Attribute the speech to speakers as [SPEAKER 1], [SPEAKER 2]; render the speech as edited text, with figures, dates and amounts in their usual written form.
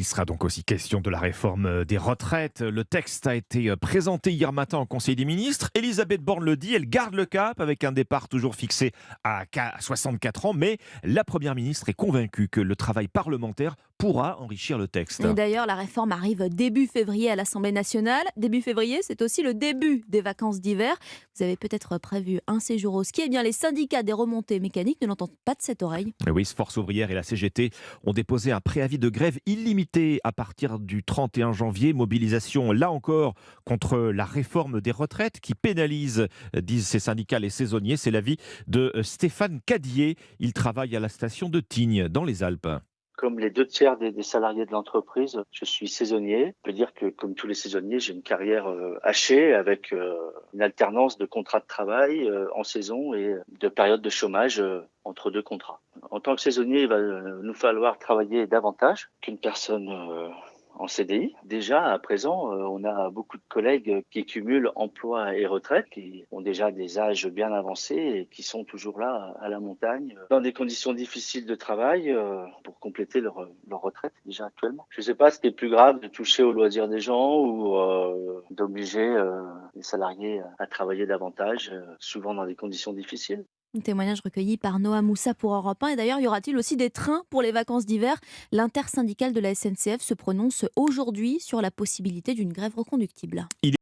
[SPEAKER 1] Il sera donc aussi question de la réforme des retraites. Le texte a été présenté hier matin au Conseil des ministres. Elisabeth Borne le dit, elle garde le cap avec un départ toujours fixé à 64 ans. Mais la Première ministre est convaincue que le travail parlementaire pourra enrichir le texte.
[SPEAKER 2] Et d'ailleurs, la réforme arrive début février à l'Assemblée nationale. Début février, c'est aussi le début des vacances d'hiver. Vous avez peut-être prévu un séjour au ski. Eh bien, les syndicats des remontées mécaniques ne l'entendent pas de cette oreille.
[SPEAKER 1] Mais oui, Force ouvrière et la CGT ont déposé un préavis de grève illimité à partir du 31 janvier. Mobilisation, là encore, contre la réforme des retraites qui pénalise, disent ces syndicats, les saisonniers. C'est l'avis de Stéphane Cadier. Il travaille à la station de Tignes, dans les Alpes.
[SPEAKER 3] Comme les 2 tiers des salariés de l'entreprise, je suis saisonnier. Je peux dire que, comme tous les saisonniers, j'ai une carrière hachée avec une alternance de contrats de travail en saison et de périodes de chômage entre 2 contrats. En tant que saisonnier, il va nous falloir travailler davantage qu'une personne en CDI. Déjà, à présent, on a beaucoup de collègues qui cumulent emploi et retraite, qui ont déjà des âges bien avancés et qui sont toujours là à la montagne, dans des conditions difficiles de travail pour compléter leur retraite déjà actuellement. Je ne sais pas ce qui est plus grave, de toucher aux loisirs des gens ou d'obliger les salariés à travailler davantage, souvent dans des conditions difficiles.
[SPEAKER 2] Un témoignage recueilli par Noah Moussa pour Europe 1. Et d'ailleurs, y aura-t-il aussi des trains pour les vacances d'hiver? L'intersyndicale de la SNCF se prononce aujourd'hui sur la possibilité d'une grève reconductible.